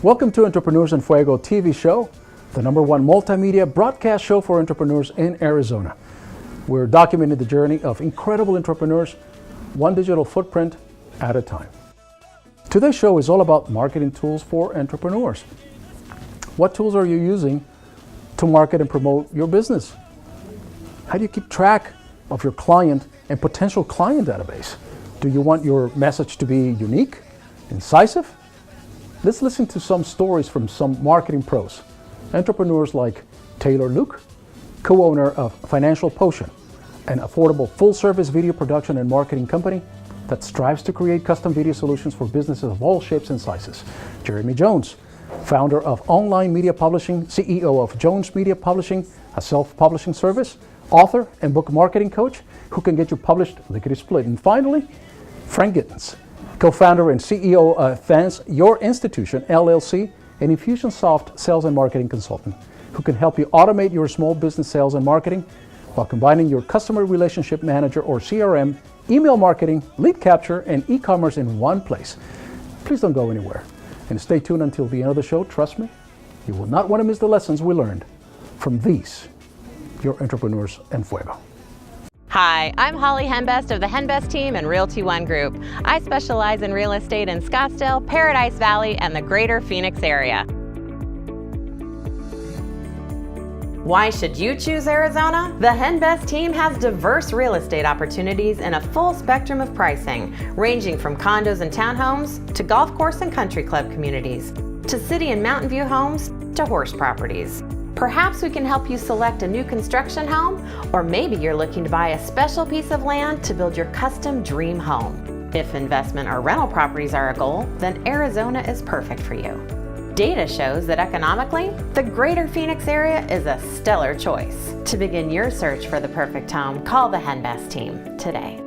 Welcome to Entrepreneurs en Fuego TV show, the #1 multimedia broadcast show for entrepreneurs in Arizona. We're documenting the journey of incredible entrepreneurs, one digital footprint at a time. Today's show is all about marketing tools for entrepreneurs. What tools are you using to market and promote your business? How do you keep track of your client and potential client database? Do you want your message to be unique, incisive? Let's listen to some stories from some marketing pros. Entrepreneurs like Taylor Luke, co-owner of Financial Potion, an affordable full-service video production and marketing company that strives to create custom video solutions for businesses of all shapes and sizes. Jeremy Jones, founder of Online Media Publishing, CEO of Jones Media Publishing, a self-publishing service, author and book marketing coach who can get you published lickety-split. And finally, Frank Gittens, co-founder and CEO of Advance Your Institution, LLC, an Infusionsoft sales and marketing consultant who can help you automate your small business sales and marketing while combining your customer relationship manager or CRM, email marketing, lead capture, and e-commerce in one place. Please don't go anywhere and stay tuned until the end of the show. Trust me, you will not want to miss the lessons we learned from these, your Entrepreneurs en Fuego. Hi, I'm Holly Henbest of the Henbest team and Realty One Group. I specialize in real estate in Scottsdale, Paradise Valley, and the greater Phoenix area. Why should you choose Arizona? The Henbest team has diverse real estate opportunities and a full spectrum of pricing, ranging from condos and townhomes to golf course and country club communities, to city and mountain view homes to horse properties. Perhaps we can help you select a new construction home, or maybe you're looking to buy a special piece of land to build your custom dream home. If investment or rental properties are a goal, then Arizona is perfect for you. Data shows that economically, the greater Phoenix area is a stellar choice. To begin your search for the perfect home, call the Henbest team today.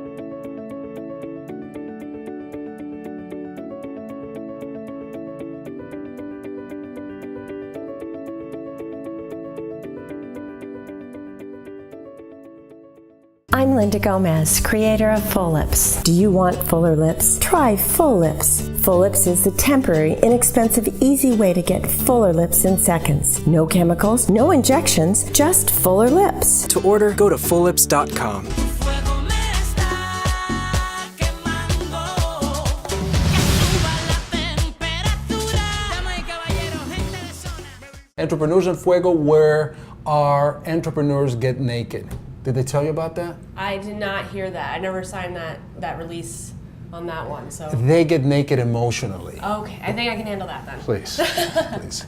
I'm Linda Gomez, creator of Full Lips. Do you want fuller lips? Try Full Lips. Full Lips is the temporary, inexpensive, easy way to get fuller lips in seconds. No chemicals, no injections, just fuller lips. To order, go to fulllips.com. Entrepreneurs en Fuego, where our entrepreneurs get naked. Did they tell you about that? I did not hear that. I never signed that release on that one. So they get naked emotionally. Okay, I think I can handle that then. Please, please.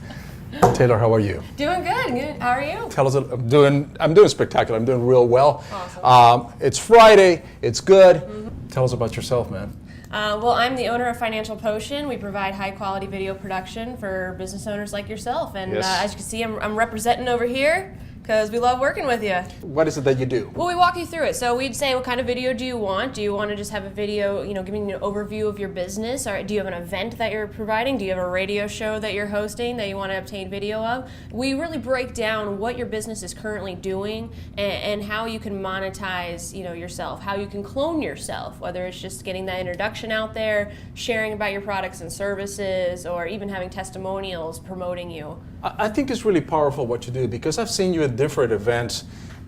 Taylor, how are you? Doing good. Good. How are you? Tell us. I'm doing spectacular. I'm doing real well. Awesome. It's Friday. It's good. Mm-hmm. Tell us about yourself, man. Well, I'm the owner of Financial Potion. We provide high-quality video production for business owners like yourself. And yes. As you can see, I'm representing over here, because we love working with you. What is it that you do? Well, we walk you through it. So we'd say, what kind of video do you want? Do you want to just have a video, giving an overview of your business? Or do you have an event that you're providing? Do you have a radio show that you're hosting that you want to obtain video of? We really break down what your business is currently doing and how you can monetize, yourself, how you can clone yourself, whether it's just getting that introduction out there, sharing about your products and services, or even having testimonials promoting you. I think it's really powerful what you do, because I've seen you at different events,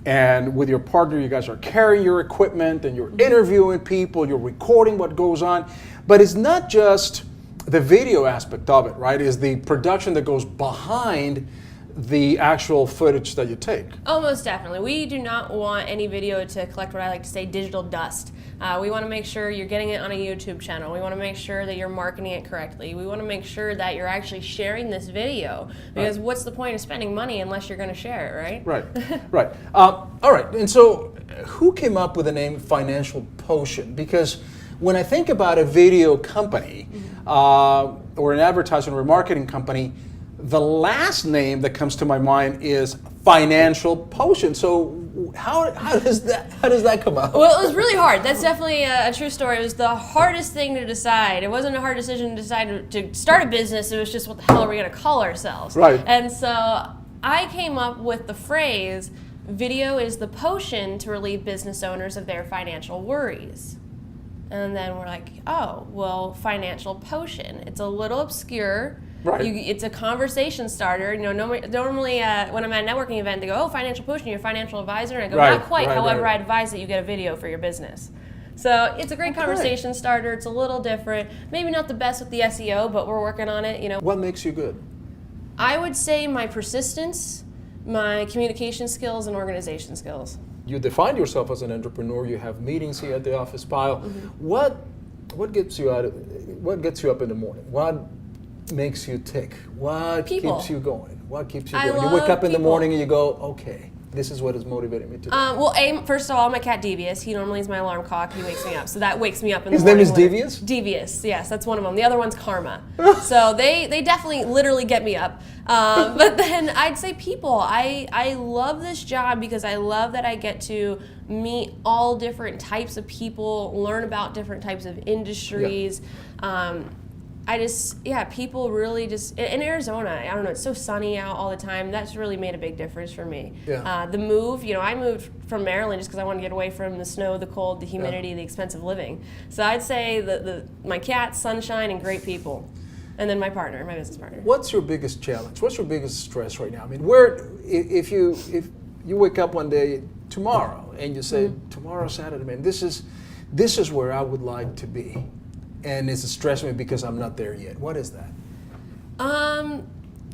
and with your partner you guys are carrying your equipment and you're interviewing people, you're recording what goes on, but it's not just the video aspect of it, right? It's the production that goes behind the actual footage that you take. Oh, most definitely. We do not want any video to collect what I like to say digital dust. We want to make sure you're getting it on a YouTube channel. We want to make sure that you're marketing it correctly. We want to make sure that you're actually sharing this video, because what's the point of spending money unless you're going to share it, right? Right. All right. And so who came up with the name Financial Potion? Because when I think about a video company or an advertising or a marketing company, the last name that comes to my mind is Financial Potion. So how does that come up? Well, it was really hard. That's definitely a true story. It was the hardest thing to decide. It wasn't a hard decision to decide to start a business. It was just, what the hell are we going to call ourselves? Right. And so I came up with the phrase, video is the potion to relieve business owners of their financial worries. And then we're like, oh, well, Financial Potion. It's a little obscure. Right. It's a conversation starter. Normally when I'm at a networking event, they go, "Oh, financial push, and you're a financial advisor," and I go, Right, "Not quite. right, However, right. I advise that you get a video for your business." So it's a great conversation starter. It's a little different. Maybe not the best with the SEO, but we're working on it. What makes you good? I would say my persistence, my communication skills, and organization skills. You define yourself as an entrepreneur. You have meetings here at the office pile. What gets you up in the morning? What makes you tick? What keeps you going? What keeps you going? You wake up in the morning and you go, okay, this is what is motivating me today. First of all, my cat Devious. He normally is my alarm clock. He wakes me up, so that wakes me up in the His morning. name is Devious? Devious, yes, that's one of them. The other one's Karma. So they definitely literally get me up. But then I'd say people. I love this job because I love that I get to meet all different types of people, learn about different types of industries. People really just, in Arizona, I don't know, it's so sunny out all the time. That's really made a big difference for me. Yeah. The move, I moved from Maryland just because I wanted to get away from the snow, the cold, the humidity, the expensive living. So I'd say my cat, sunshine, and great people. And then my business partner. What's your biggest challenge? What's your biggest stress right now? I mean, if you wake up one day tomorrow and you say, tomorrow's Saturday, man, this is where I would like to be. And it's stressing me because I'm not there yet. What is that? I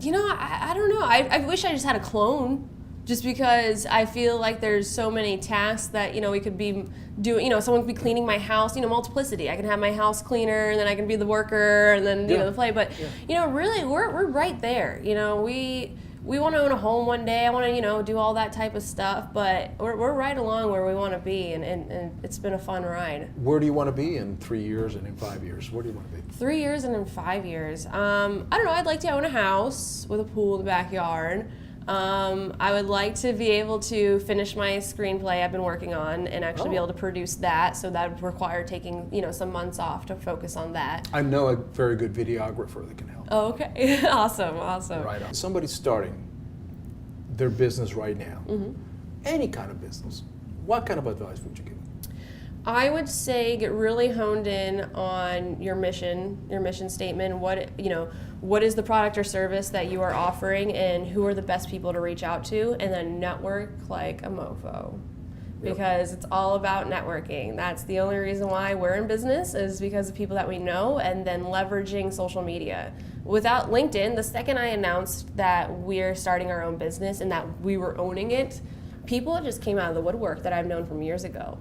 don't know. I wish I just had a clone, just because I feel like there's so many tasks that we could be doing. Someone could be cleaning my house. Multiplicity. I can have my house cleaner, and then I can be the worker, and then the play. But really, we're right there. We want to own a home one day. I want to, do all that type of stuff, but we're right along where we want to be, and it's been a fun ride. Where do you want to be in 3 years and in 5 years? Where do you want to be? 3 years and in 5 years. I don't know. I'd like to own a house with a pool in the backyard. I would like to be able to finish my screenplay I've been working on and actually be able to produce that. So that would require taking, some months off to focus on that. I know a very good videographer that can help. Oh, okay. Awesome. Right on. Somebody's starting their business right now, any kind of business. What kind of advice would you give them? I would say get really honed in on your mission statement. What is the product or service that you are offering, and who are the best people to reach out to, and then network like a mofo. Because it's all about networking. That's the only reason why we're in business, is because of people that we know, and then leveraging social media. Without LinkedIn, the second I announced that we're starting our own business and that we were owning it, people just came out of the woodwork that I've known from years ago.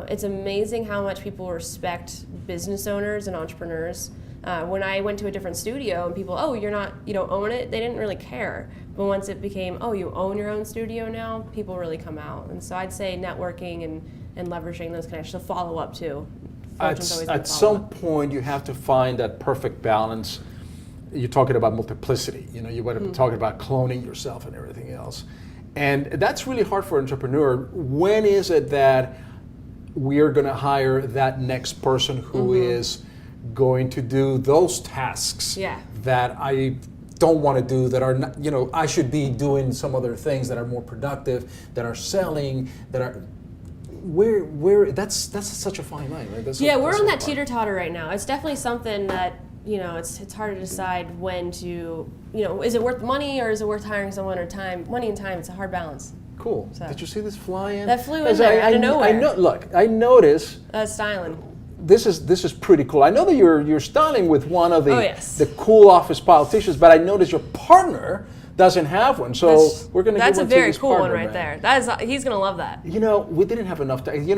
It's amazing how much people respect business owners and entrepreneurs. When I went to a different studio and people, you don't own it, they didn't really care. But once it became, you own your own studio now, people really come out. And so I'd say networking and leveraging those connections to follow up too. At some point, you have to find that perfect balance. You're talking about multiplicity. You want to be talking about cloning yourself and everything else. And that's really hard for an entrepreneur. When is it that we are going to hire that next person who is going to do those tasks that I don't want to do, that are not, I should be doing some other things that are more productive, that are selling, that are that's such a fine line, right? We're on that teeter-totter right now. It's definitely something that it's hard to decide when to, is it worth money or is it worth hiring someone, or time? Money and time, it's a hard balance. Cool. So. Did you see this fly in? That flew in there out of nowhere. Look, I noticed. Styling. This is pretty cool. I know that you're styling with one of the cool office pile t-shirts, but I noticed your partner doesn't have one, so we're going to give one to That's a very cool partner, one right there. He's going to love that. We didn't have enough time.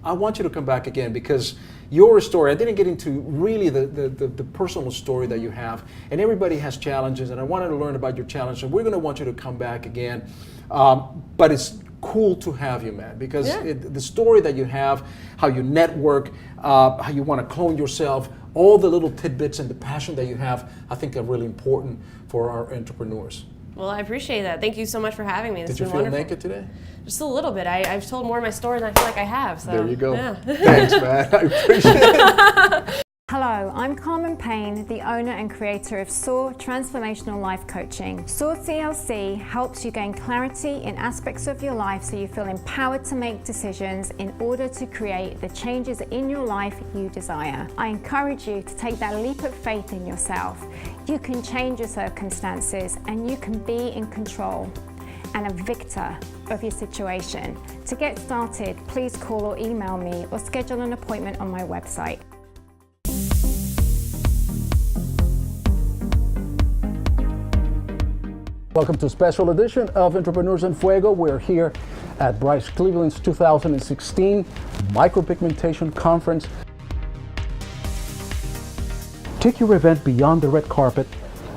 I want you to come back again, because your story, I didn't get into really the personal story that you have, and everybody has challenges, and I wanted to learn about your challenge, and we're going to want you to come back again. But it's cool to have you, man, because the story that you have, how you network, how you want to clone yourself, all the little tidbits and the passion that you have, I think are really important for our entrepreneurs. Well, I appreciate that. Thank you so much for having me. Did you feel naked today? Just a little bit. I've told more of my story than I feel like I have. So. There you go. Yeah. Thanks, man. I appreciate it. Hello, I'm Carmen Payne, the owner and creator of SOAR Transformational Life Coaching. SOAR TLC helps you gain clarity in aspects of your life so you feel empowered to make decisions in order to create the changes in your life you desire. I encourage you to take that leap of faith in yourself. You can change your circumstances and you can be in control and a victor of your situation. To get started, please call or email me or schedule an appointment on my website. Welcome to a special edition of Entrepreneurs en Fuego. We're here at Bryce Cleveland's 2016 Micropigmentation Conference. Take your event beyond the red carpet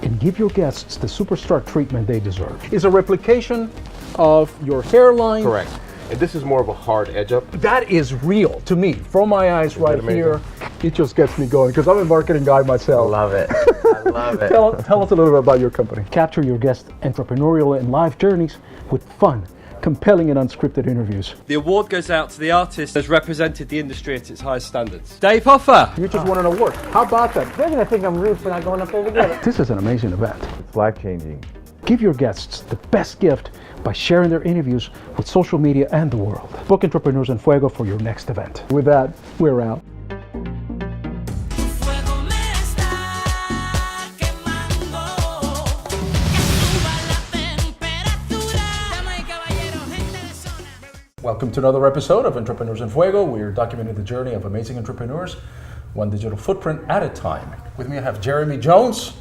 and give your guests the superstar treatment they deserve. It's a replication of your hairline. Correct. And this is more of a hard edge up. That is real to me. From my eyes right here, it just gets me going because I'm a marketing guy myself. Love it. I love it. Tell us a little bit about your company. Capture your guests' entrepreneurial and life journeys with fun, compelling and unscripted interviews. The award goes out to the artist that's represented the industry at its highest standards. Dave Hoffer! You just won an award. How about that? They're going to think I'm rude for not going up there to get it. This is an amazing event. It's life-changing. Give your guests the best gift by sharing their interviews with social media and the world. Book Entrepreneurs en Fuego for your next event. With that, we're out. Welcome to another episode of Entrepreneurs en Fuego. We're documenting the journey of amazing entrepreneurs, one digital footprint at a time. With me I have Jeremy Jones,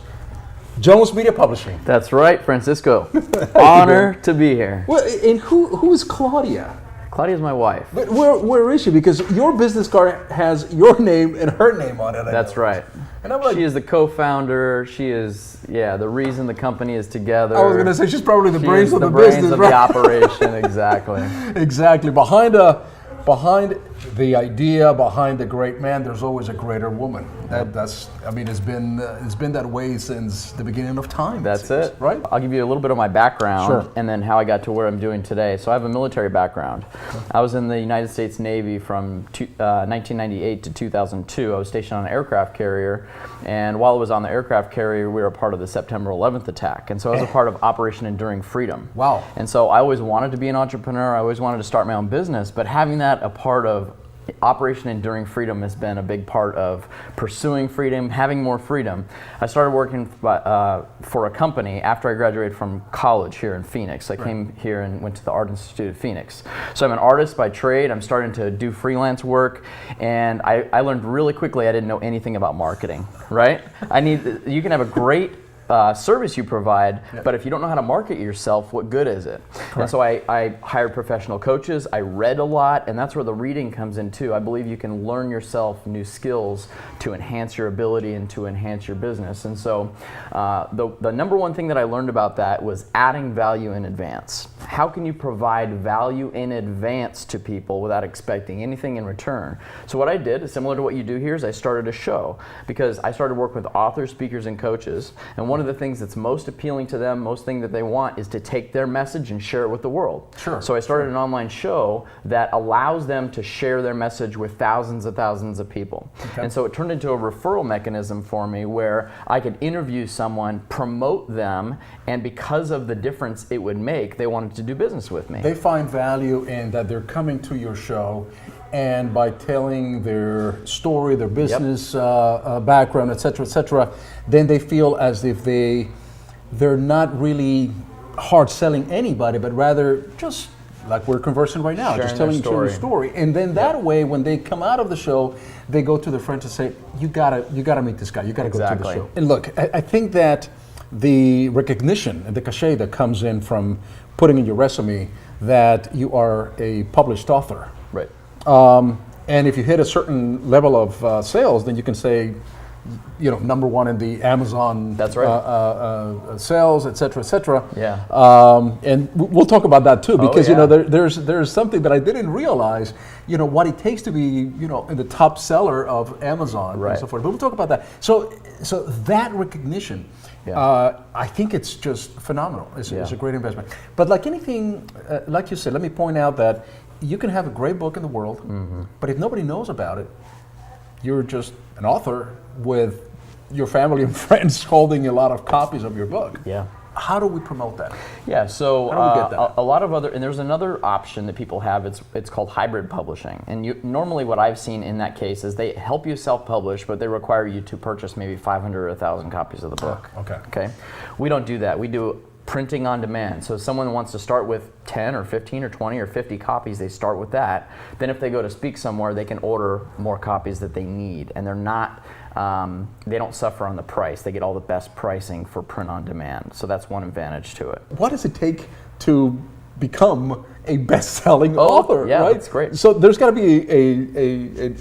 Jones Media Publishing. That's right, Francisco. Honor to be here. Well, and who is Claudia? Claudia's my wife. But where is she? Because your business card has your name and her name on it. That's right. And I'm like, she is the co-founder. She is, the reason the company is together. I was going to say she's probably the brains of the brains business, of right? the operation, exactly. Exactly. Behind the idea, behind the great man, there's always a greater woman. It's been that way since the beginning of time. That's it, right? I'll give you a little bit of my background, sure, and then how I got to where I'm doing today. So I have a military background. I was in the United States Navy from 1998 to 2002. I was stationed on an aircraft carrier, and while I was on the aircraft carrier, we were a part of the September 11th attack, and so I was a part of Operation Enduring Freedom. Wow. And so I always wanted to be an entrepreneur. I always wanted to start my own business, but having that a part of Operation Enduring Freedom has been a big part of pursuing freedom, having more freedom. I started working for a company after I graduated from college here in Phoenix. I came here and went to the Art Institute of Phoenix. So I'm an artist by trade. I'm starting to do freelance work, and I learned really quickly I didn't know anything about marketing, right? You can have a great service you provide, but if you don't know how to market yourself, what good is it? Correct. And so I hired professional coaches, I read a lot, and that's where the reading comes in too. I believe you can learn yourself new skills to enhance your ability and to enhance your business. And so the number one thing that I learned about that was adding value in advance. How can you provide value in advance to people without expecting anything in return? So what I did is similar to what you do here is I started a show, because I started working with authors, speakers, and coaches, and one of the things that's most appealing to them, most thing that they want, is to take their message and share it with the world. Sure. So I started an online show that allows them to share their message with thousands of people. Okay. And so it turned into a referral mechanism for me where I could interview someone, promote them, and because of the difference it would make, they wanted to do business with me. They find value in that they're coming to your show, and by telling their story, their business background, et cetera, then they feel as if they're not really hard selling anybody, but rather just like we're conversing right now, just telling the story. And then that way, when they come out of the show, they go to their friends and say, you gotta meet this guy, you gotta go to the show. And look, I think that the recognition and the cachet that comes in from putting in your resume that you are a published author. Right. And if you hit a certain level of sales, then you can say, number one in the Amazon. That's right. Sales, et cetera. Yeah. And we'll talk about that too, because there's something that I didn't realize. What it takes to be in the top seller of Amazon and so forth. But we'll talk about that. So that recognition. Yeah. I think it's just phenomenal. It's a great investment. But like anything, like you said, let me point out that you can have a great book in the world, but if nobody knows about it, you're just an author with your family and friends holding a lot of copies of your book. Yeah. How do we promote that? Yeah, so How do we get that? a lot of other, and there's another option that people have, it's called hybrid publishing. And normally what I've seen in that case is they help you self-publish, but they require you to purchase maybe 500 or 1,000 copies of the book. Okay. We don't do that. We do printing on demand. So if someone wants to start with 10 or 15 or 20 or 50 copies, they start with that. Then if they go to speak somewhere, they can order more copies that they need. And they're not, they don't suffer on the price. They get all the best pricing for print on demand. So that's one advantage to it. What does it take to become a best-selling author, yeah, right? That's great. So there's got to be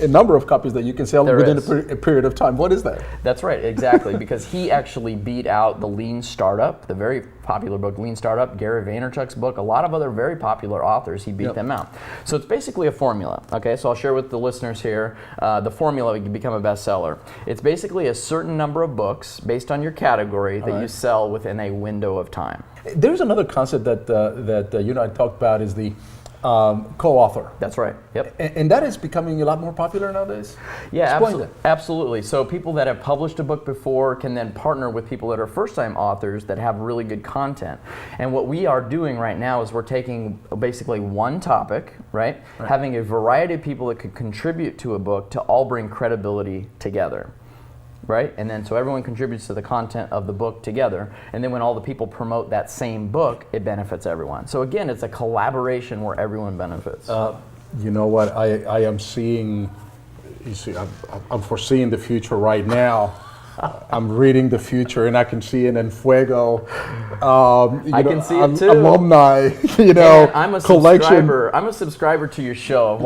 a number of copies that you can sell within a period of time. What is that? That's right, exactly, because he actually beat out the Lean Startup, the very popular book, Lean Startup, Gary Vaynerchuk's book, a lot of other very popular authors, he beat them out. So it's basically a formula, okay? So I'll share with the listeners here the formula to become a bestseller. It's basically a certain number of books based on your category that you sell within a window of time. There's another concept that you and I talked about is the co-author. That's right. Yep. And that is becoming a lot more popular nowadays. Yeah, Explain absolutely. So people that have published a book before can then partner with people that are first-time authors that have really good content. And what we are doing right now is we're taking basically one topic, right? Having a variety of people that could contribute to a book to all bring credibility together. Right? And then so everyone contributes to the content of the book together, and then when all the people promote that same book, it benefits everyone. So again, it's a collaboration where everyone benefits. You know what? I am seeing, you see, I'm foreseeing the future right now. I'm reading the future, and I can see it in Fuego. I can see it too. Alumni, I'm a collection. subscriber. I'm a subscriber to your show.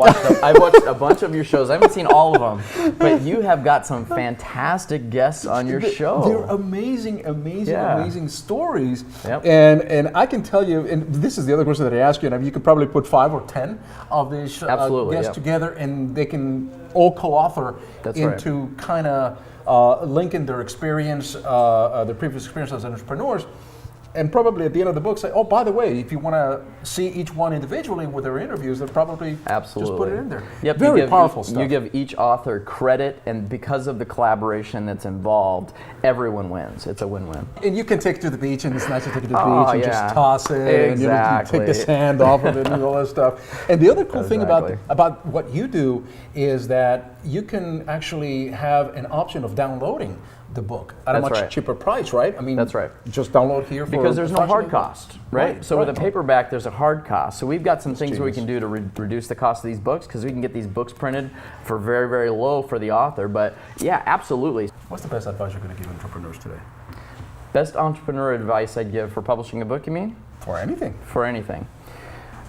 I've watched a bunch of your shows. I haven't seen all of them, but you have got some fantastic guests on your show. They're amazing stories. Yep. And I can tell you, and this is the other question that I ask you, and you could probably put 5 or 10 of these guests together, and they can all co-author into kind of linking their experience, their previous experience as entrepreneurs, and probably at the end of the book say, oh, by the way, if you want to see each one individually with their interviews, they'll probably just put it in there. Yep, Very powerful stuff. You give each author credit, and because of the collaboration that's involved, everyone wins. It's a win-win. And you can take it to the beach, and it's nice to take it to the beach and just toss it, exactly. and you take the sand off of it and all that stuff. And the other cool thing about what you do is that you can actually have an option of downloading the book at a much cheaper price, right? I mean, that's right. Just download here because there's no hard cost, right? So with a paperback, there's a hard cost. So we've got some things we can do to reduce the cost of these books, because we can get these books printed for very, very low for the author. But yeah, absolutely. What's the best advice you're going to give entrepreneurs today? Best entrepreneur advice I'd give for publishing a book, you mean? For anything. For anything.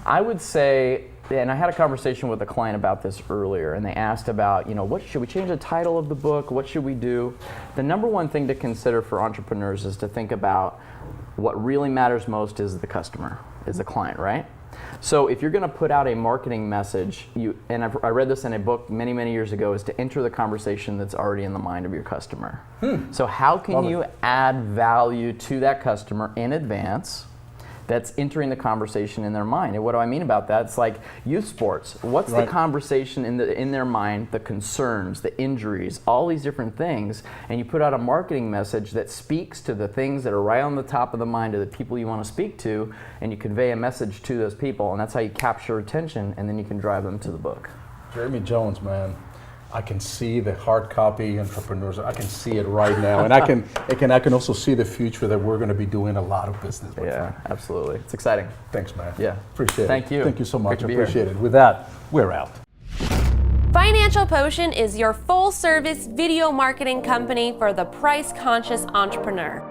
I would say, and I had a conversation with a client about this earlier, and they asked about, what should we change the title of the book? What should we do? The number one thing to consider for entrepreneurs is to think about what really matters most is the customer, is the client, right? So if you're going to put out a marketing message, I read this in a book many, many years ago, is to enter the conversation that's already in the mind of your customer. So how can you add value to that customer in advance that's entering the conversation in their mind? And what do I mean about that? It's like youth sports. What's the conversation in their mind, the concerns, the injuries, all these different things, and you put out a marketing message that speaks to the things that are right on the top of the mind of the people you want to speak to, and you convey a message to those people, and that's how you capture attention, and then you can drive them to the book. Jeremy Jones, man. I can see the hard copy entrepreneurs. I can see it right now, and I can also see the future that we're going to be doing a lot of business. Yeah, absolutely. It's exciting. Thanks, man. Yeah, appreciate it. Thank you. Thank you so much. I Great to be appreciate here. it. With that, we're out. Financial Potion is your full-service video marketing company for the price-conscious entrepreneur.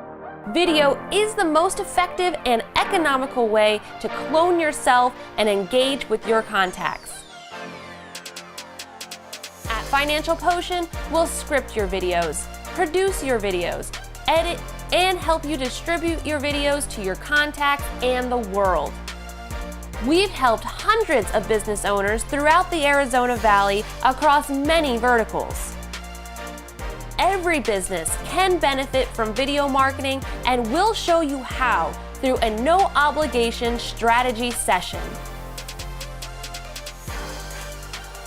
Video is the most effective and economical way to clone yourself and engage with your contacts. At Financial Potion, we'll script your videos, produce your videos, edit, and help you distribute your videos to your contacts and the world. We've helped hundreds of business owners throughout the Arizona Valley across many verticals. Every business can benefit from video marketing, and we'll show you how through a no-obligation strategy session.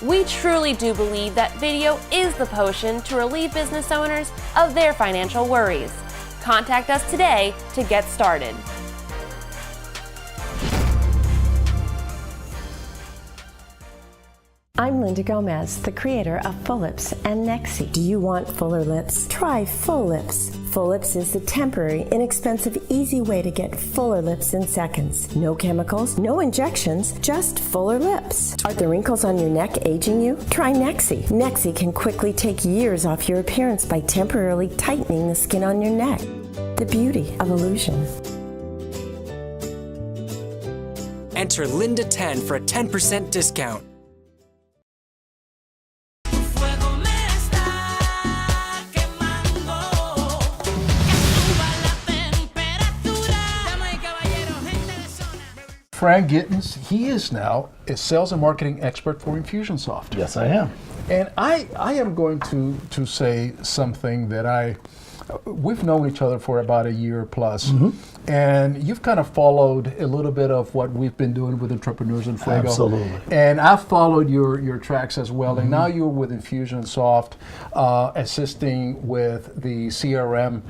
We truly do believe that video is the potion to relieve business owners of their financial worries. Contact us today to get started. I'm Linda Gomez, the creator of Full Lips and Nexi. Do you want fuller lips? Try Full Lips. Full Lips is the temporary, inexpensive, easy way to get fuller lips in seconds. No chemicals, no injections, just fuller lips. Are the wrinkles on your neck aging you? Try Nexi. Nexi can quickly take years off your appearance by temporarily tightening the skin on your neck. The beauty of illusion. Enter Linda10 for a 10% discount. Frank Gittens, he is now a sales and marketing expert for Infusionsoft. Yes, I am. And I am going to say something that we've known each other for about a year plus, and you've kind of followed a little bit of what we've been doing with Entrepreneurs in Fuego. Absolutely. And I've followed your tracks as well, and now you're with Infusionsoft, assisting with the CRM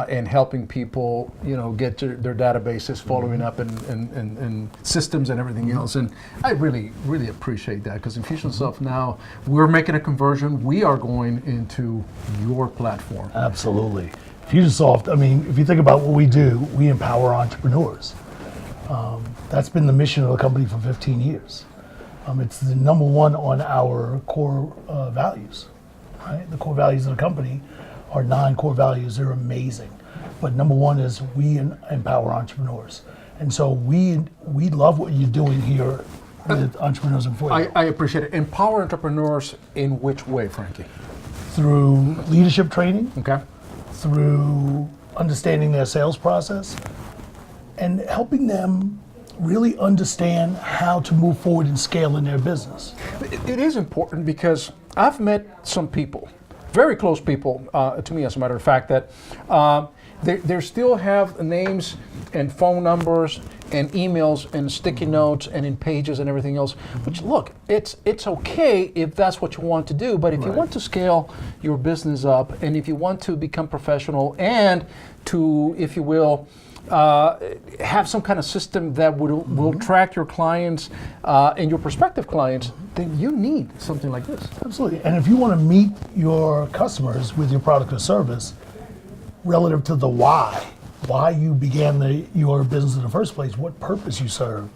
and helping people, get their databases, following up and systems and everything else. And I really, really appreciate that, because Infusionsoft now, we're making a conversion. We are going into your platform. Absolutely. Infusionsoft, if you think about what we do, we empower entrepreneurs. That's been the mission of the company for 15 years. It's the number one on our core values, right? The core values of the company are 9 core values. They're amazing. But number one is we empower entrepreneurs. And so we love what you're doing here with Entrepreneurs in Fuego. I appreciate it. Empower entrepreneurs in which way, Frankie? Through leadership training. Okay. Through understanding their sales process and helping them really understand how to move forward and scale in their business. It is important, because I've met some people, very close people to me, as a matter of fact, that they still have names and phone numbers and emails and sticky notes and in pages and everything else. Which, look, it's okay if that's what you want to do, but if you want to scale your business up, and if you want to become professional and to, if you will, have some kind of system that will track your clients and your prospective clients, then you need something like this. Absolutely. And if you want to meet your customers with your product or service relative to the why you began your business in the first place, what purpose you serve,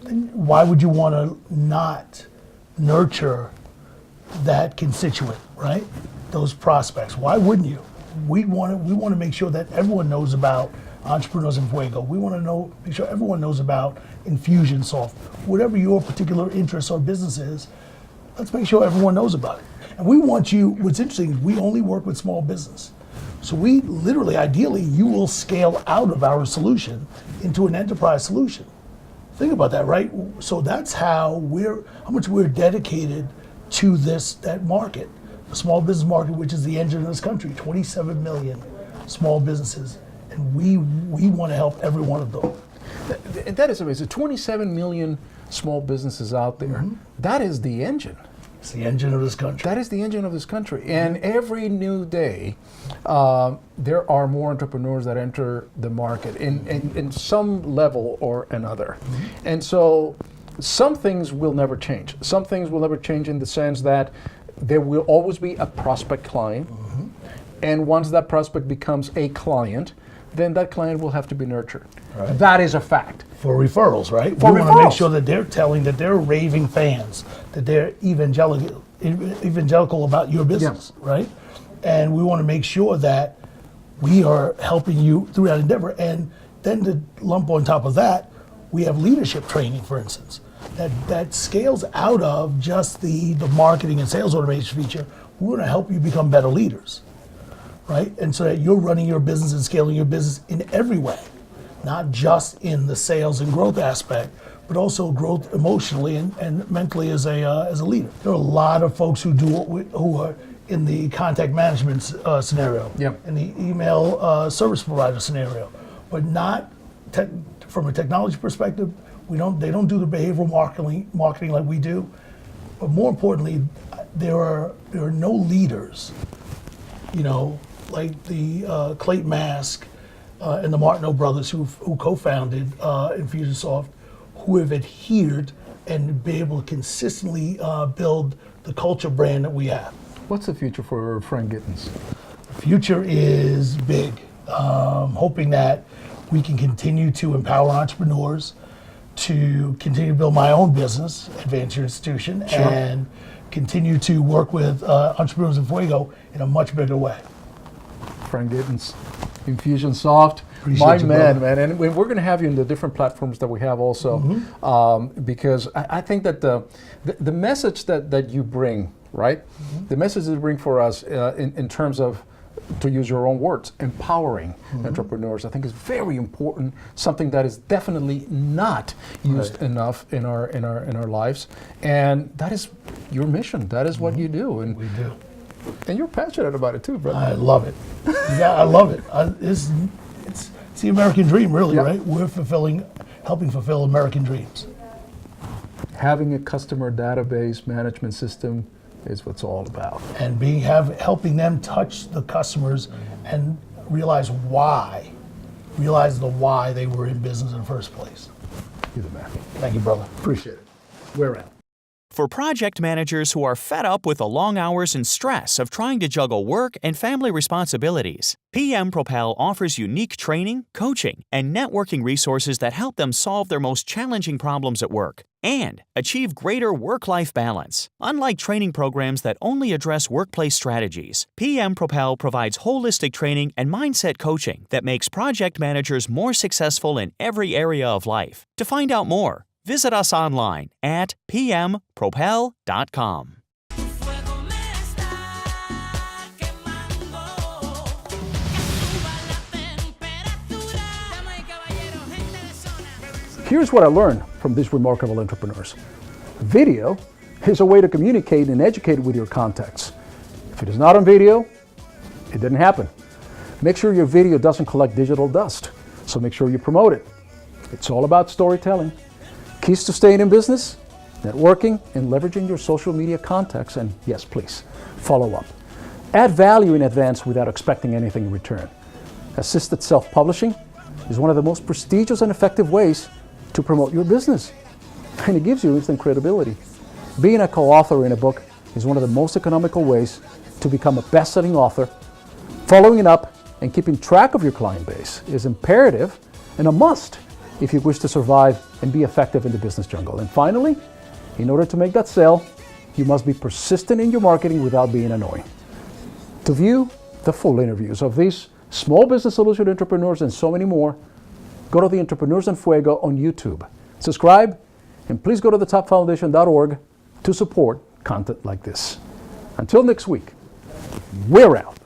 then why would you want to not nurture that constituent, right? Those prospects. Why wouldn't you? We want to make sure that everyone knows about Entrepreneurs in Fuego. We want to make sure everyone knows about Infusionsoft. Whatever your particular interest or business is, let's make sure everyone knows about it. And we want you, what's interesting is we only work with small business. So we literally, ideally, you will scale out of our solution into an enterprise solution. Think about that, right? So that's how much we're dedicated to that market, the small business market, which is the engine of this country, 27 million small businesses. And we want to help every one of them. That is amazing. 27 million small businesses out there. That is the engine. It's the engine of this country. That is the engine of this country. And every new day, there are more entrepreneurs that enter the market in some level or another. And so some things will never change. Some things will never change in the sense that there will always be a prospect client. And once that prospect becomes a client, then that client will have to be nurtured. Right. That is a fact. For referrals, right? For we referrals. Want to make sure that they're telling that they're raving fans, that they're evangelical about your business, right? And we want to make sure that we are helping you through that endeavor. And then to lump on top of that, we have leadership training, for instance, that scales out of just the marketing and sales automation feature. We want to help you become better leaders. Right? And so that you're running your business and scaling your business in every way, not just in the sales and growth aspect, but also growth emotionally and mentally as a leader. There are a lot of folks who are in the contact management scenario, in the email service provider scenario, but not from a technology perspective. They don't do the behavioral marketing like we do. But more importantly, there are no leaders, like the Clayton Mask and the Martineau brothers who co-founded Infusionsoft, who have adhered and be able to consistently build the culture brand that we have. What's the future for Frank Gittens? The future is big. Hoping that we can continue to empower entrepreneurs, to continue to build my own business, Advance Your Institution, Sure. and continue to work with Entrepreneurs in Fuego in a much bigger way. Frank Gittens, Infusionsoft, Appreciate my you, man, brother. man. And we're going to have you in the different platforms that we have also, because I think that the message that you bring, right? The message that you bring for us in terms of, to use your own words, empowering entrepreneurs, I think is very important. Something that is definitely not used enough in our lives, and that is your mission. That is what you do, and We do. and you're passionate about it too, brother. I love it. Yeah, I love it. It's the American dream, really, Yeah. right? We're helping fulfill American dreams. Having a customer database management system is what's all about. And helping them touch the customers and realize the why they were in business in the first place. You're the man. Thank you, brother. Appreciate it. We're out. For project managers who are fed up with the long hours and stress of trying to juggle work and family responsibilities, PM Propel offers unique training, coaching, and networking resources that help them solve their most challenging problems at work and achieve greater work-life balance. Unlike training programs that only address workplace strategies, PM Propel provides holistic training and mindset coaching that makes project managers more successful in every area of life. To find out more, visit us online at pmpropel.com. Here's what I learned from these remarkable entrepreneurs. Video is a way to communicate and educate with your contacts. If it is not on video, it didn't happen. Make sure your video doesn't collect digital dust, so make sure you promote it. It's all about storytelling. Keys to staying in business: networking and leveraging your social media contacts, and yes, please, follow up. Add value in advance without expecting anything in return. Assisted self-publishing is one of the most prestigious and effective ways to promote your business, and it gives you instant credibility. Being a co-author in a book is one of the most economical ways to become a best-selling author. Following it up and keeping track of your client base is imperative and a must if you wish to survive and be effective in the business jungle. And finally, in order to make that sale, you must be persistent in your marketing without being annoying. To view the full interviews of these small business solution entrepreneurs and so many more, go to the Entrepreneurs en Fuego on YouTube. Subscribe, and please go to thetopfoundation.org to support content like this. Until next week, we're out.